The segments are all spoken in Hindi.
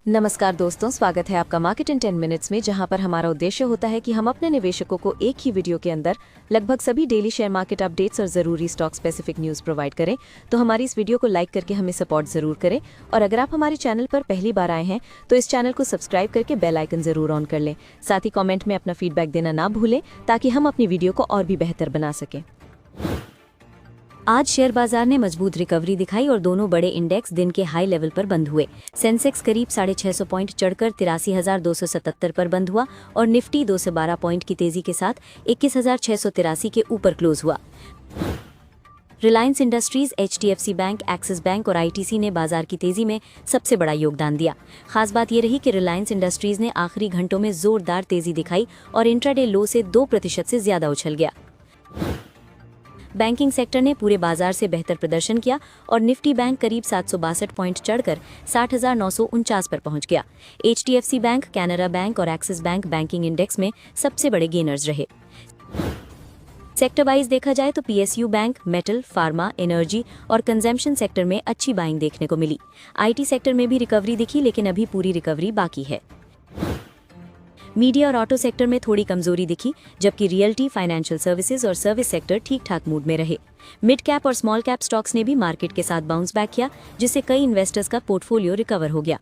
नमस्कार दोस्तों, स्वागत है आपका मार्केट इन 10 मिनट्स में, जहां पर हमारा उद्देश्य होता है कि हम अपने निवेशकों को एक ही वीडियो के अंदर लगभग सभी डेली शेयर मार्केट अपडेट्स और ज़रूरी स्टॉक स्पेसिफिक न्यूज़ प्रोवाइड करें। तो हमारी इस वीडियो को लाइक करके हमें सपोर्ट ज़रूर करें, और अगर आप हमारे चैनल पर पहली बार आए हैं तो इस चैनल को सब्सक्राइब करके बेल आइकन ज़रूर ऑन कर लें। साथ ही कॉमेंट में अपना फीडबैक देना ना भूलें, ताकि हम अपनी वीडियो को और भी बेहतर बना सकें। आज शेयर बाजार ने मजबूत रिकवरी दिखाई और दोनों बड़े इंडेक्स दिन के हाई लेवल पर बंद हुए। सेंसेक्स करीब 650 पॉइंट चढ़कर 83,277 पर बंद हुआ और निफ्टी 212 पॉइंट की तेजी के साथ 21,683 के ऊपर क्लोज हुआ। Reliance industries, HDFC bank, axis bank और ITC ने बाजार की तेजी में सबसे बड़ा योगदान दिया। खास बात यह रही कि रिलायंस इंडस्ट्रीज ने आखिरी घंटों में जोरदार तेजी दिखाई और इंट्राडे लो से 2% से ज्यादा उछल गया। बैंकिंग सेक्टर ने पूरे बाजार से बेहतर प्रदर्शन किया और निफ्टी बैंक करीब 762 पॉइंट चढ़कर 60,949 पर पहुंच गया। HDFC बैंक, कैनरा बैंक और एक्सिस बैंक बैंकिंग इंडेक्स में सबसे बड़े गेनर्स रहे। सेक्टर वाइज देखा जाए तो PSU bank, metal, pharma, energy और कंजम्पशन सेक्टर में अच्छी बाइंग देखने को मिली। IT सेक्टर में भी रिकवरी दिखी, लेकिन अभी पूरी रिकवरी बाकी है। मीडिया और ऑटो सेक्टर में थोड़ी कमजोरी दिखी, जबकि रियल्टी, फाइनेंशियल सर्विसेज और सर्विस सेक्टर ठीक ठाक मूड में रहे। मिड कैप और स्मॉल कैप स्टॉक्स ने भी मार्केट के साथ बाउंस बैक किया, जिससे कई इन्वेस्टर्स का पोर्टफोलियो रिकवर हो गया।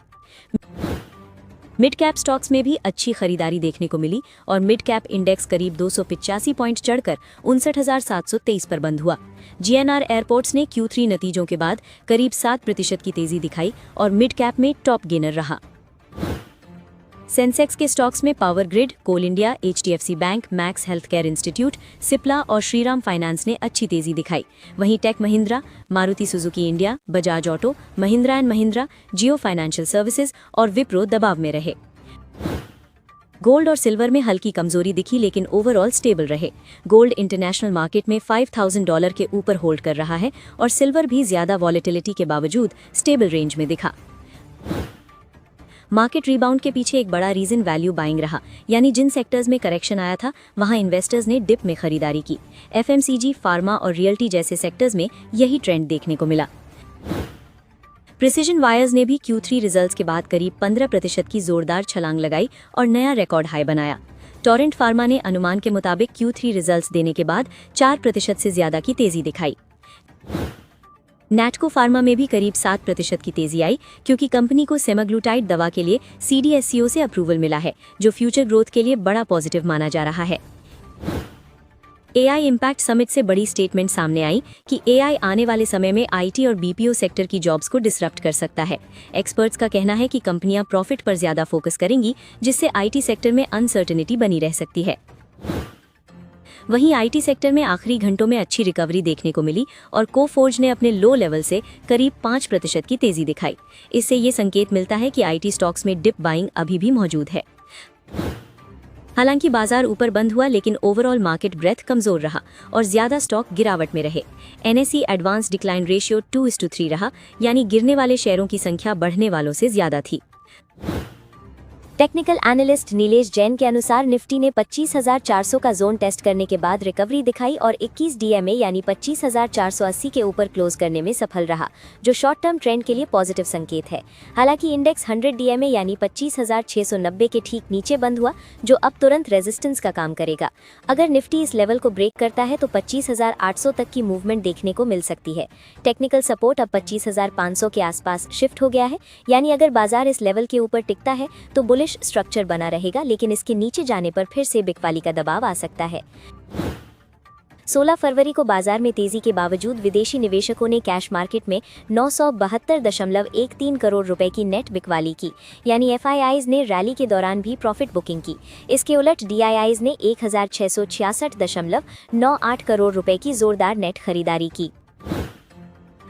मिड कैप स्टॉक्स में भी अच्छी खरीदारी देखने को मिली और मिड कैप इंडेक्स करीब 285 पॉइंट चढ़कर 59,723 पर बंद हुआ। GNR एयरपोर्ट्स ने Q3 नतीजों के बाद करीब 7% की तेजी दिखाई और मिड कैप में टॉप गेनर रहा। सेंसेक्स के स्टॉक्स में पावर ग्रिड, कोल इंडिया, HDFC बैंक, मैक्स हेल्थ केयर इंस्टीट्यूट, सिप्ला और श्रीराम फाइनेंस ने अच्छी तेजी दिखाई। वहीं टेक महिंद्रा, मारुति सुजुकी इंडिया, बजाज ऑटो, महिंद्रा एंड महिंद्रा, जियो फाइनेंशियल सर्विसेज और विप्रो दबाव में रहे। गोल्ड और सिल्वर में हल्की कमजोरी दिखी, लेकिन ओवरऑल स्टेबल रहे। गोल्ड इंटरनेशनल मार्केट में $5,000 के ऊपर होल्ड कर रहा है और सिल्वर भी ज्यादा वॉलेटिलिटी के बावजूद स्टेबल रेंज में दिखा। मार्केट रिबाउंड के पीछे एक बड़ा रीजन वैल्यू बाइंग रहा, यानी जिन सेक्टर्स में करेक्शन आया था वहां इन्वेस्टर्स ने डिप में खरीदारी की। FMCG, फार्मा और रियल्टी जैसे सेक्टर्स में यही ट्रेंड देखने को मिला। प्रिसिजन वायर्स ने भी Q3 रिजल्ट्स के बाद करीब 15% की जोरदार छलांग लगाई और नया रिकॉर्ड हाई बनाया। टोरेंट फार्मा ने अनुमान के मुताबिक Q3 रिजल्ट्स देने के बाद 4% से ज्यादा की तेजी दिखाई। नैटको फार्मा में भी करीब 7% की तेजी आई, क्योंकि कंपनी को सेमाग्लूटाइड दवा के लिए CDSCO से अप्रूवल मिला है, जो फ्यूचर ग्रोथ के लिए बड़ा पॉजिटिव माना जा रहा है। AI इम्पैक्ट समिट से बड़ी स्टेटमेंट सामने आई कि AI आने वाले समय में IT और BPO सेक्टर की जॉब्स को डिसरप्ट कर सकता है। एक्सपर्ट्स का कहना है कि कंपनियां प्रॉफिट पर ज्यादा फोकस करेंगी, जिससे IT सेक्टर में अनसर्टेनिटी बनी रह सकती है। वहीं IT सेक्टर में आखिरी घंटों में अच्छी रिकवरी देखने को मिली और कोफोर्ज ने अपने लो लेवल से करीब 5% की तेजी दिखाई। इससे ये संकेत मिलता है कि IT स्टॉक्स में डिप बाइंग अभी भी मौजूद है। हालांकि बाजार ऊपर बंद हुआ, लेकिन ओवरऑल मार्केट ब्रेथ कमजोर रहा और ज्यादा स्टॉक गिरावट में रहे। NSE एडवांस डिक्लाइन रेशियो 2:3 रहा, यानी गिरने वाले शेयरों की संख्या बढ़ने वालों से ज्यादा थी। टेक्निकल एनालिस्ट नीलेश जैन के अनुसार निफ्टी ने 25,400 का जोन टेस्ट करने के बाद रिकवरी दिखाई और 21 DMA यानी 25,480 के ऊपर क्लोज करने में सफल रहा, जो शॉर्ट टर्म ट्रेंड के लिए पॉजिटिव संकेत है। हालांकि इंडेक्स 100 DMA यानी 25,690 के ठीक नीचे बंद हुआ, जो अब तुरंत रेजिस्टेंस का काम करेगा। अगर निफ्टी इस लेवल को ब्रेक करता है तो 25,800 तक की मूवमेंट देखने को मिल सकती है। टेक्निकल सपोर्ट अब 25,500 के आसपास शिफ्ट हो गया है, यानी अगर बाजार इस लेवल के ऊपर टिकता है तो बुलिश स्ट्रक्चर बना रहेगा, लेकिन इसके नीचे जाने पर फिर से बिकवाली का दबाव आ सकता है। 16 फरवरी को बाजार में तेजी के बावजूद विदेशी निवेशकों ने कैश मार्केट में 972.13 करोड़ रुपए की नेट बिकवाली की, यानी FIIs ने रैली के दौरान भी प्रॉफिट बुकिंग की। इसके उलट DIIs ने 1,666.98 करोड़ रुपए की जोरदार नेट खरीदारी की।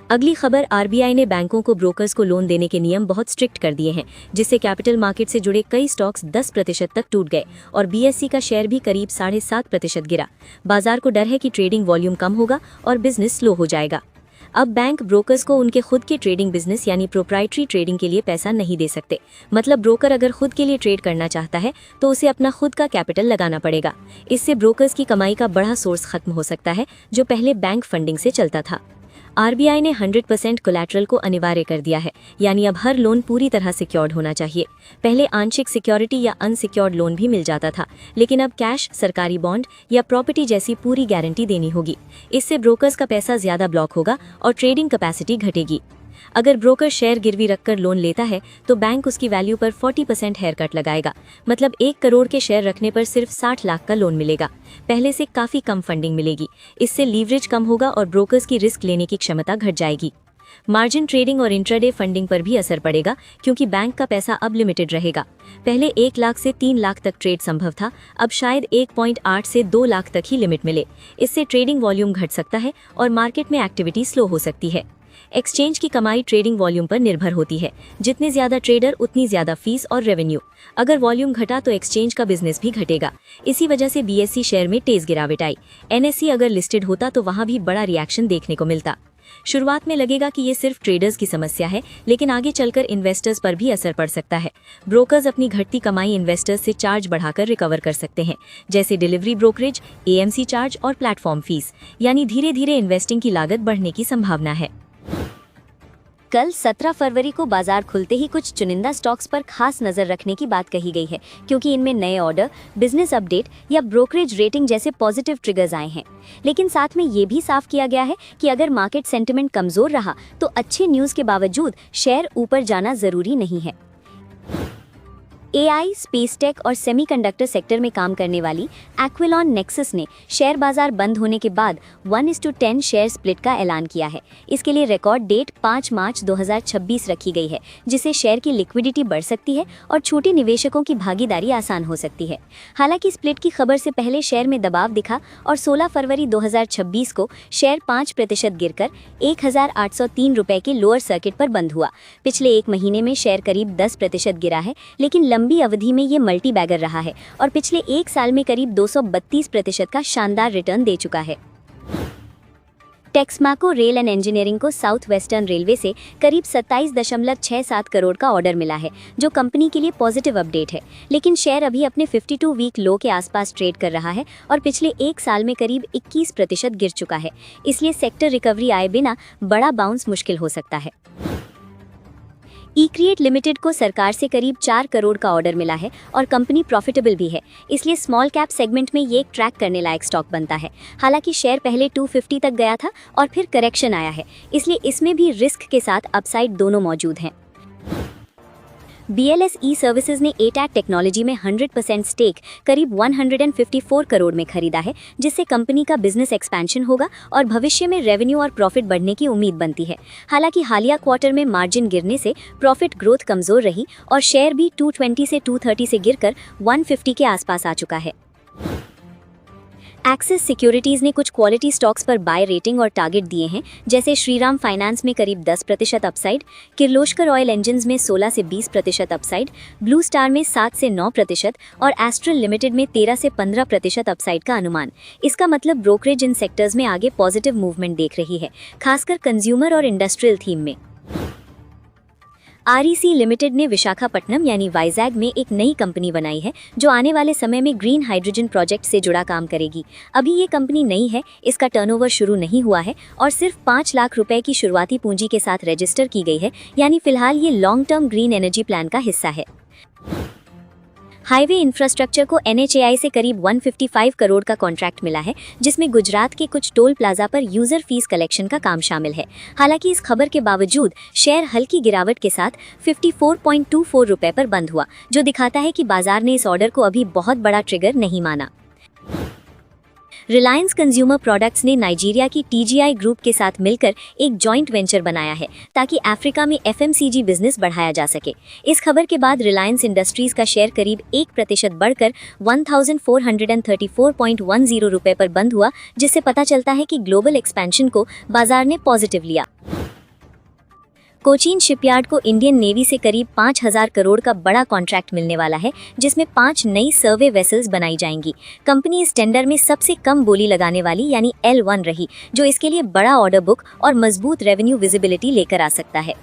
अगली खबर, RBI ने बैंकों को ब्रोकर्स को लोन देने के नियम बहुत स्ट्रिक्ट कर दिए हैं, जिससे कैपिटल मार्केट से जुड़े कई स्टॉक्स 10% तक टूट गए और BSE का शेयर भी करीब 7.5% गिरा। बाजार को डर है कि ट्रेडिंग वॉल्यूम कम होगा और बिजनेस स्लो हो जाएगा। अब बैंक ब्रोकर्स को उनके खुद के ट्रेडिंग बिजनेस यानी प्रोप्राइटरी ट्रेडिंग के लिए पैसा नहीं दे सकते। मतलब ब्रोकर अगर खुद के लिए ट्रेड करना चाहता है तो उसे अपना खुद का कैपिटल लगाना पड़ेगा। इससे ब्रोकर्स की कमाई का बड़ा सोर्स खत्म हो सकता है, जो पहले बैंक फंडिंग से चलता था। आरबीआई ने 100% कोलैटरल को अनिवार्य कर दिया है, यानी अब हर लोन पूरी तरह सिक्योर्ड होना चाहिए। पहले आंशिक सिक्योरिटी या अनसिक्योर्ड लोन भी मिल जाता था, लेकिन अब कैश, सरकारी बॉन्ड या प्रॉपर्टी जैसी पूरी गारंटी देनी होगी। इससे ब्रोकर्स का पैसा ज्यादा ब्लॉक होगा और ट्रेडिंग कैपेसिटी घटेगी। अगर ब्रोकर शेयर गिरवी रखकर लोन लेता है तो बैंक उसकी वैल्यू पर 40% हेयर कट लगाएगा, मतलब 1 करोड़ के शेयर रखने पर सिर्फ 60 लाख का लोन मिलेगा। पहले से काफ़ी कम फंडिंग मिलेगी। इससे लीवरेज कम होगा और ब्रोकर्स की रिस्क लेने की क्षमता घट जाएगी। मार्जिन ट्रेडिंग और इंट्राडे फंडिंग पर भी असर पड़ेगा, क्योंकि बैंक का पैसा अब लिमिटेड रहेगा। पहले 1 लाख से 3 लाख तक ट्रेड संभव था, अब शायद 1.8 से 2 लाख तक ही लिमिट मिले। इससे ट्रेडिंग वॉल्यूम घट सकता है और मार्केट में एक्टिविटी स्लो हो सकती है। एक्सचेंज की कमाई ट्रेडिंग वॉल्यूम पर निर्भर होती है। जितने ज्यादा ट्रेडर उतनी ज्यादा फीस और रेवेन्यू। अगर वॉल्यूम घटा तो एक्सचेंज का बिजनेस भी घटेगा। इसी वजह से बीएसई शेयर में तेज गिरावट आई। एनएसई अगर लिस्टेड होता तो वहां भी बड़ा रिएक्शन देखने को मिलता। शुरुआत में लगेगा कि ये सिर्फ ट्रेडर्स की समस्या है, लेकिन आगे चलकर इन्वेस्टर्स पर भी असर पड़ सकता है। ब्रोकर्स अपनी घटती कमाई इन्वेस्टर्स से चार्ज बढ़ाकर रिकवर कर सकते हैं, जैसे डिलीवरी ब्रोकरेज, एएमसी चार्ज और प्लेटफॉर्म फीस। यानी धीरे धीरे इन्वेस्टिंग की लागत बढ़ने की संभावना है। कल 17 फरवरी को बाजार खुलते ही कुछ चुनिंदा स्टॉक्स पर खास नजर रखने की बात कही गई है, क्योंकि इनमें नए ऑर्डर, बिजनेस अपडेट या ब्रोकरेज रेटिंग जैसे पॉजिटिव ट्रिगर्स आए हैं। लेकिन साथ में ये भी साफ किया गया है कि अगर मार्केट सेंटिमेंट कमजोर रहा तो अच्छे न्यूज के बावजूद शेयर ऊपर जाना जरूरी नहीं है। एआई, स्पेस टेक और सेमीकंडक्टर सेक्टर में काम करने वाली एक्विलॉन नेक्सस ने शेयर बाजार बंद होने के बाद 1:10 शेयर स्प्लिट का ऐलान किया है। इसके लिए रिकॉर्ड डेट 5 मार्च 2026 रखी गई है, जिससे शेयर की लिक्विडिटी बढ़ सकती है और छोटे निवेशकों की भागीदारी आसान हो सकती है। हालांकि स्प्लिट की खबर से पहले शेयर में दबाव दिखा और 16 फरवरी 2026 को शेयर 5% गिरकर 1803 रुपए के लोअर सर्किट पर बंद हुआ। पिछले एक महीने में शेयर करीब 10% गिरा है, लेकिन लंबी अवधि में ये मल्टी बैगर रहा है और पिछले 1 साल में करीब 232% का शानदार रिटर्न दे चुका है। टेक्समाको रेल एंड इंजीनियरिंग को साउथ वेस्टर्न रेलवे से करीब 27.67 करोड़ का ऑर्डर मिला है, जो कंपनी के लिए पॉजिटिव अपडेट है। लेकिन शेयर अभी अपने 52 वीक लो के आसपास ट्रेड कर रहा है और पिछले 1 साल में करीब 21% गिर चुका है। इसलिए सेक्टर रिकवरी आए बिना बड़ा बाउंस मुश्किल हो सकता है। ईक्रिएट लिमिटेड को सरकार से करीब 4 करोड़ का ऑर्डर मिला है और कंपनी प्रॉफिटेबल भी है, इसलिए स्मॉल कैप सेगमेंट में ये एक ट्रैक करने लायक स्टॉक बनता है। हालांकि शेयर पहले 250 तक गया था और फिर करेक्शन आया है, इसलिए इसमें भी रिस्क के साथ अपसाइड दोनों मौजूद हैं। BLS ई-सर्विसेज ने एटैक टेक्नोलॉजी में 100% स्टेक करीब 154 करोड़ में खरीदा है, जिससे कंपनी का बिजनेस एक्सपेंशन होगा और भविष्य में रेवेन्यू और प्रॉफिट बढ़ने की उम्मीद बनती है। हालांकि हालिया क्वार्टर में मार्जिन गिरने से प्रॉफिट ग्रोथ कमजोर रही और शेयर भी 220 से 230 से गिरकर 150 के आसपास आ चुका है। एक्सिस सिक्योरिटीज ने कुछ क्वालिटी स्टॉक्स पर बाय रेटिंग और टारगेट दिए हैं, जैसे श्रीराम फाइनेंस में करीब 10% अपसाइड, किर्लोस्कर ऑयल इंजन्स में 16 से 20% अपसाइड, ब्लू स्टार में 7 से 9% और एस्ट्रल लिमिटेड में 13 से 15% अपसाइड का अनुमान। इसका मतलब ब्रोकरेज इन सेक्टर्स में आगे पॉजिटिव मूवमेंट देख रही है, खासकर कंज्यूमर और इंडस्ट्रियल थीम में। REC लिमिटेड ने विशाखापट्टनम यानी वाइजैग में एक नई कंपनी बनाई है, जो आने वाले समय में ग्रीन हाइड्रोजन प्रोजेक्ट से जुड़ा काम करेगी। अभी ये कंपनी नई है, इसका टर्नओवर शुरू नहीं हुआ है और सिर्फ 5 लाख रुपए की शुरुआती पूंजी के साथ रजिस्टर की गई है, यानी फिलहाल ये long term green energy plan का हिस्सा है। हाईवे इंफ्रास्ट्रक्चर को NHAI से करीब 155 करोड़ का कॉन्ट्रैक्ट मिला है, जिसमें गुजरात के कुछ टोल प्लाजा पर यूजर फीस कलेक्शन का काम शामिल है। हालांकि इस खबर के बावजूद शेयर हल्की गिरावट के साथ 54.24 रुपए पर बंद हुआ, जो दिखाता है कि बाजार ने इस ऑर्डर को अभी बहुत बड़ा ट्रिगर नहीं माना। रिलायंस कंज्यूमर प्रोडक्ट्स ने नाइजीरिया की TGI ग्रुप के साथ मिलकर एक जॉइंट वेंचर बनाया है, ताकि अफ्रीका में FMCG बिजनेस बढ़ाया जा सके। इस खबर के बाद रिलायंस इंडस्ट्रीज का शेयर करीब 1% बढ़कर 1434.10 रुपए पर बंद हुआ, जिससे पता चलता है कि ग्लोबल एक्सपेंशन को बाजार ने पॉजिटिव लिया। कोचीन शिपयार्ड को इंडियन नेवी से करीब 5000 करोड़ का बड़ा कॉन्ट्रैक्ट मिलने वाला है, जिसमें 5 नई सर्वे वेसल्स बनाई जाएंगी। कंपनी इस टेंडर में सबसे कम बोली लगाने वाली यानी L1 रही, जो इसके लिए बड़ा ऑर्डर बुक और मजबूत रेवेन्यू विजिबिलिटी लेकर आ सकता है।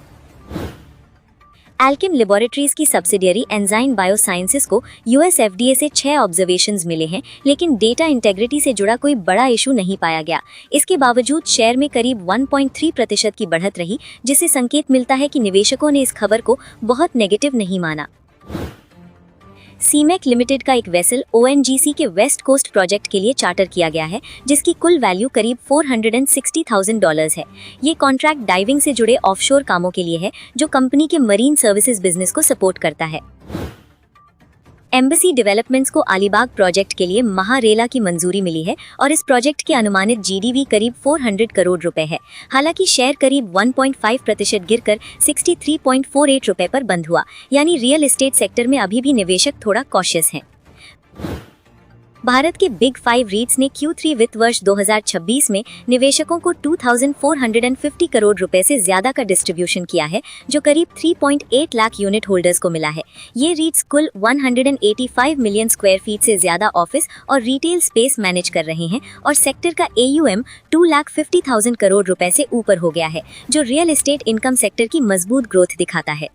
एल्केम लेबोरेटरीज की सब्सिडियरी एंजाइम बायोसाइंसेस को यूएस एफडीए से 6 ऑब्जर्वेशंस मिले हैं, लेकिन डेटा इंटेग्रिटी से जुड़ा कोई बड़ा इशू नहीं पाया गया। इसके बावजूद शेयर में करीब 1.3% की बढ़त रही, जिससे संकेत मिलता है कि निवेशकों ने इस खबर को बहुत नेगेटिव नहीं माना। सीमेक लिमिटेड का एक वेसल ओएनजीसी के वेस्ट कोस्ट प्रोजेक्ट के लिए चार्टर किया गया है, जिसकी कुल वैल्यू करीब $460,000 है। ये कॉन्ट्रैक्ट डाइविंग से जुड़े ऑफशोर कामों के लिए है, जो कंपनी के मरीन सर्विसेज बिजनेस को सपोर्ट करता है। एम्बेसी डेवलपमेंट्स को अलीबाग प्रोजेक्ट के लिए महारेला की मंजूरी मिली है और इस प्रोजेक्ट की अनुमानित जीडीवी करीब 400 करोड़ रुपए है। हालांकि शेयर करीब 1.5% गिरकर 63.48 रुपए पर बंद हुआ, यानी रियल एस्टेट सेक्टर में अभी भी निवेशक थोड़ा कॉशियस हैं। भारत के बिग 5 रीट्स ने Q3 वित्त वर्ष 2026 में निवेशकों को 2,450 करोड़ रुपए से ज्यादा का डिस्ट्रीब्यूशन किया है, जो करीब 3.8 लाख यूनिट होल्डर्स को मिला है। ये रीट्स कुल 185 मिलियन स्क्वायर फीट से ज्यादा ऑफिस और रिटेल स्पेस मैनेज कर रहे हैं और सेक्टर का AUM 2,50,000 करोड़ रुपए से ऊपर हो गया है, जो रियल एस्टेट इनकम सेक्टर की मजबूत ग्रोथ दिखाता है।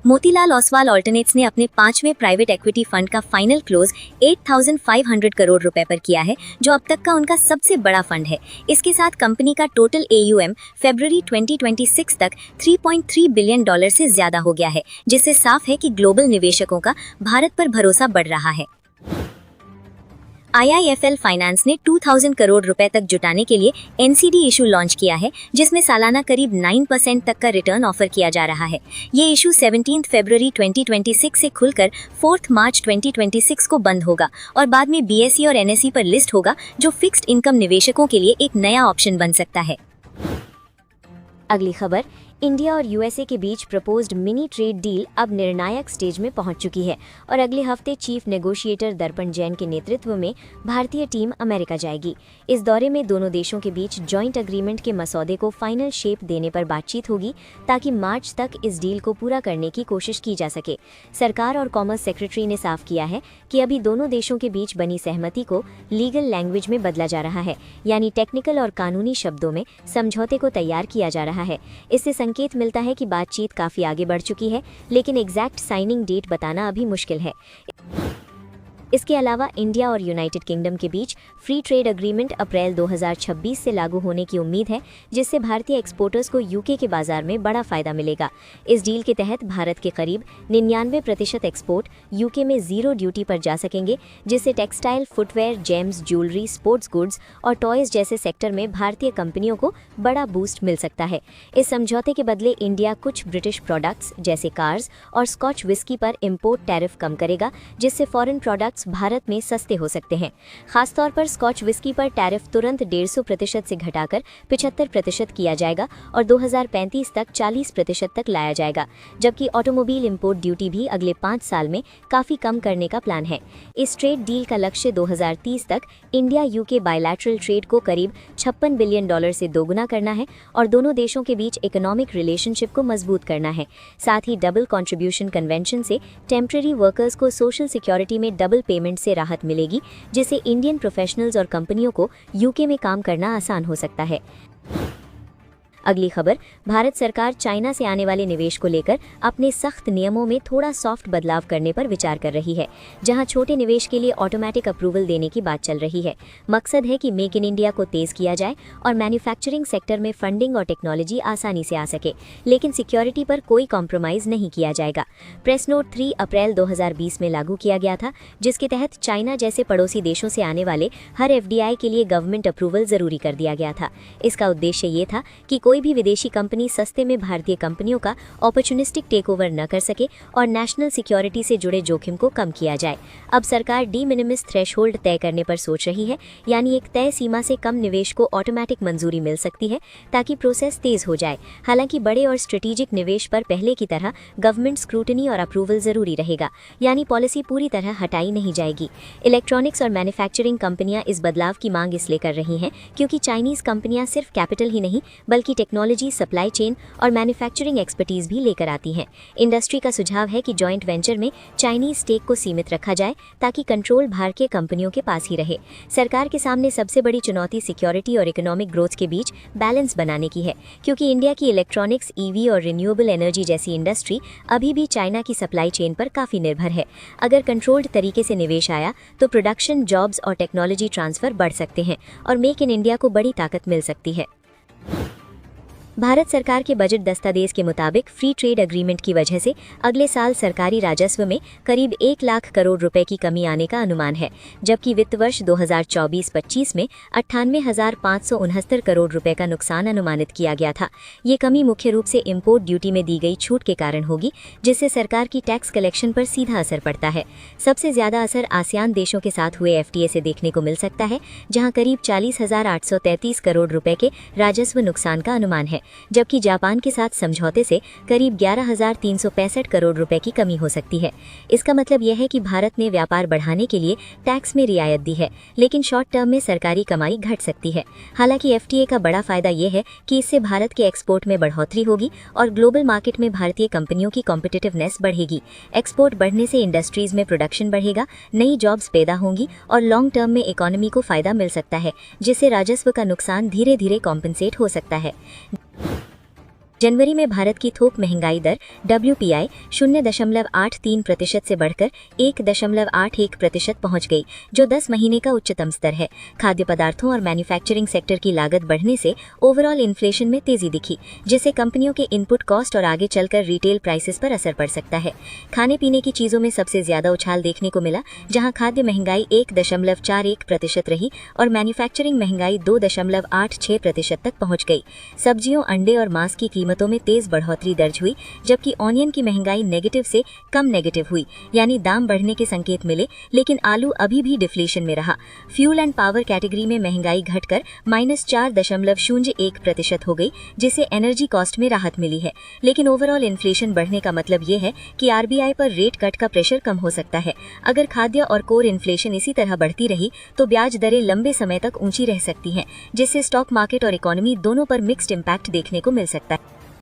मोतीलाल ओसवाल अल्टरनेट्स ने अपने 5वें प्राइवेट इक्विटी फंड का फाइनल क्लोज 8,500 करोड़ रुपए पर किया है, जो अब तक का उनका सबसे बड़ा फंड है। इसके साथ कंपनी का टोटल AUM फरवरी 2026 तक $3.3 बिलियन से ज्यादा हो गया है, जिससे साफ है कि ग्लोबल निवेशकों का भारत पर भरोसा बढ़ रहा है। IIFL फाइनेंस ने 2,000 करोड़ रुपए तक जुटाने के लिए NCD इशू लॉन्च किया है, जिसमें सालाना करीब 9% तक का रिटर्न ऑफर किया जा रहा है। ये इशू 17 फरवरी 2026 से खुलकर 4 मार्च 2026 को बंद होगा और बाद में BSE और NSE पर लिस्ट होगा, जो फिक्स्ड इनकम निवेशकों के लिए एक नया ऑप्शन बन सकता है। अगली खबर, इंडिया और यूएसए के बीच प्रपोज्ड मिनी ट्रेड डील अब निर्णायक स्टेज में पहुंच चुकी है और अगले हफ्ते चीफ नेगोशिएटर दर्पण जैन के नेतृत्व में भारतीय टीम अमेरिका जाएगी। इस दौरे में दोनों देशों के बीच जॉइंट एग्रीमेंट के मसौदे को फाइनल शेप देने पर बातचीत होगी, ताकि मार्च तक इस डील को पूरा करने की कोशिश की जा सके। सरकार और कॉमर्स सेक्रेटरी ने साफ किया है कि अभी दोनों देशों के बीच बनी सहमति को लीगल लैंग्वेज में बदला जा रहा है, यानी टेक्निकल और कानूनी शब्दों में समझौते को तैयार किया जा रहा है। इससे संकेत मिलता है कि बातचीत काफी आगे बढ़ चुकी है, लेकिन एग्जैक्ट साइनिंग डेट बताना अभी मुश्किल है। इसके अलावा इंडिया और यूनाइटेड किंगडम के बीच फ्री ट्रेड एग्रीमेंट अप्रैल 2026 से लागू होने की उम्मीद है, जिससे भारतीय एक्सपोर्टर्स को यूके के बाजार में बड़ा फायदा मिलेगा। इस डील के तहत भारत के करीब 99% एक्सपोर्ट यूके में जीरो ड्यूटी पर जा सकेंगे, जिससे textile, footwear, James, jewellery, sports goods और टॉयज जैसे सेक्टर में भारतीय कंपनियों को बड़ा बूस्ट मिल सकता है। इस समझौते के बदले इंडिया कुछ ब्रिटिश प्रोडक्ट्स जैसे कार्स और स्कॉच विस्की पर इम्पोर्ट टैरिफ कम करेगा, जिससे फॉरेन प्रोडक्ट्स भारत में सस्ते हो सकते हैं। खासतौर पर स्कॉच विस्की पर टैरिफ तुरंत 150% से घटाकर 75% किया जाएगा और 2035 तक 40% तक लाया जाएगा, जबकि ऑटोमोबाइल इंपोर्ट ड्यूटी भी अगले 5 साल में काफी कम करने का प्लान है। इस ट्रेड डील का लक्ष्य 2030 तक इंडिया यूके बायलैटरल ट्रेड को करीब $56 बिलियन से दोगुना करना है और दोनों देशों के बीच इकोनॉमिक रिलेशनशिप को मजबूत करना है। साथ ही डबल कंट्रीब्यूशन कन्वेंशन से टेम्पररी वर्कर्स को सोशल सिक्योरिटी में डबल पेमेंट से राहत मिलेगी, जिससे इंडियन प्रोफेशनल्स और कंपनियों को यूके में काम करना आसान हो सकता है। अगली खबर, भारत सरकार चाइना से आने वाले निवेश को लेकर अपने सख्त नियमों में थोड़ा सॉफ्ट बदलाव करने पर विचार कर रही है, जहां छोटे निवेश के लिए ऑटोमेटिक अप्रूवल देने की बात चल रही है। मकसद है कि मेक इन इंडिया को तेज किया जाए और मैन्युफैक्चरिंग सेक्टर में फंडिंग और टेक्नोलॉजी आसानी से आ सके, लेकिन सिक्योरिटी पर कोई कॉम्प्रोमाइज नहीं किया जाएगा। प्रेस नोट 3 अप्रैल 2020 में लागू किया गया था, जिसके तहत चाइना जैसे पड़ोसी देशों से आने वाले हर FDI के लिए गवर्नमेंट अप्रूवल जरूरी कर दिया गया था। इसका उद्देश्य ये था कि कोई भी विदेशी कंपनी सस्ते में भारतीय कंपनियों का अपॉर्चुनिस्टिक टेकओवर न कर सके और नेशनल सिक्योरिटी से जुड़े जोखिम को कम किया जाए। अब सरकार डी मिनिमिस थ्रेशहोल्ड तय करने पर सोच रही है, यानी एक तय सीमा से कम निवेश को ऑटोमेटिक मंजूरी मिल सकती है, ताकि प्रोसेस तेज हो जाए। हालांकि बड़े और स्ट्रेटेजिक निवेश पर पहले की तरह गवर्नमेंट स्क्रूटनी और अप्रूवल जरूरी रहेगा, यानी पॉलिसी पूरी तरह हटाई नहीं जाएगी। इलेक्ट्रॉनिक्स और मैन्युफैक्चरिंग कंपनियां इस बदलाव की मांग इसलिए कर रही हैं क्योंकि चाइनीज कंपनियां सिर्फ कैपिटल ही नहीं बल्कि टेक्नोलॉजी, सप्लाई चेन और मैन्युफैक्चरिंग एक्सपर्टीज भी लेकर आती हैं। इंडस्ट्री का सुझाव है कि जॉइंट वेंचर में चाइनीज स्टेक को सीमित रखा जाए ताकि कंट्रोल भारतीय कंपनियों के पास ही रहे। सरकार के सामने सबसे बड़ी चुनौती सिक्योरिटी और इकोनॉमिक ग्रोथ के बीच बैलेंस बनाने की है, क्योंकि इंडिया की इलेक्ट्रॉनिक्स, ईवी और रिन्यूएबल एनर्जी जैसी इंडस्ट्री अभी भी चाइना की सप्लाई चेन पर काफी निर्भर है। अगर कंट्रोल्ड तरीके से निवेश आया तो प्रोडक्शन, जॉब्स और टेक्नोलॉजी ट्रांसफर बढ़ सकते हैं और मेक इन इंडिया को बड़ी ताकत मिल सकती है। भारत सरकार के बजट दस्तावेज के मुताबिक फ्री ट्रेड एग्रीमेंट की वजह से अगले साल सरकारी राजस्व में करीब 1 लाख करोड़ रुपए की कमी आने का अनुमान है, जबकि वित्त वर्ष 2024-25 में 98,569 करोड़ रुपए का नुकसान अनुमानित किया गया था। ये कमी मुख्य रूप से इम्पोर्ट ड्यूटी में दी गई छूट के कारण होगी, जिससे सरकार की टैक्स कलेक्शन पर सीधा असर पड़ता है। सबसे ज्यादा असर आसियान देशों के साथ हुए FTA से देखने को मिल सकता है, जहाँ करीब 40,833 करोड़ रुपए के राजस्व नुकसान का अनुमान है, जबकि जापान के साथ समझौते से करीब 11,365 करोड़ रुपए की कमी हो सकती है। इसका मतलब यह है कि भारत ने व्यापार बढ़ाने के लिए टैक्स में रियायत दी है, लेकिन शॉर्ट टर्म में सरकारी कमाई घट सकती है। हालांकि FTA का बड़ा फायदा यह है कि इससे भारत के एक्सपोर्ट में बढ़ोतरी होगी और ग्लोबल मार्केट में भारतीय कंपनियों की कॉम्पिटिटिवनेस बढ़ेगी। एक्सपोर्ट बढ़ने से इंडस्ट्रीज में प्रोडक्शन बढ़ेगा, नई जॉब्स पैदा होंगी और लॉन्ग टर्म में इकोनॉमी को फायदा मिल सकता है, जिससे राजस्व का नुकसान धीरे धीरे कॉम्पेंसेट हो सकता है। जनवरी में भारत की थोक महंगाई दर WPI 0.83% से बढ़कर 1.81% पहुंच गई, जो 10 महीने का उच्चतम स्तर है। खाद्य पदार्थों और मैन्युफैक्चरिंग सेक्टर की लागत बढ़ने से ओवरऑल इन्फ्लेशन में तेजी दिखी, जिससे कंपनियों के इनपुट कॉस्ट और आगे चलकर रिटेल प्राइसेस पर असर पड़ सकता है। खाने पीने की चीजों में सबसे ज्यादा उछाल देखने को मिला, जहाँ खाद्य महंगाई 1.41% रही और मैन्युफैक्चरिंग महंगाई 2.86% तक पहुंच गई। सब्जियों, अंडे और मांस की कीमतों में तेज बढ़ोतरी दर्ज हुई, जबकि ऑनियन की महंगाई नेगेटिव से कम नेगेटिव हुई, यानी दाम बढ़ने के संकेत मिले, लेकिन आलू अभी भी डिफ्लेशन में रहा। फ्यूल एंड पावर कैटेगरी में महंगाई घटकर -4.01% हो गई, जिससे एनर्जी कॉस्ट में राहत मिली है। लेकिन ओवरऑल इन्फ्लेशन बढ़ने का मतलब ये है कि RBI पर रेट कट का प्रेशर कम हो सकता है। अगर खाद्य और कोर इन्फ्लेशन इसी तरह बढ़ती रही तो ब्याज दरें लंबे समय तक ऊंची रह सकती हैं, जिससे स्टॉक मार्केट और इकोनॉमी दोनों पर मिक्स्ड इम्पैक्ट देखने को मिल सकता है।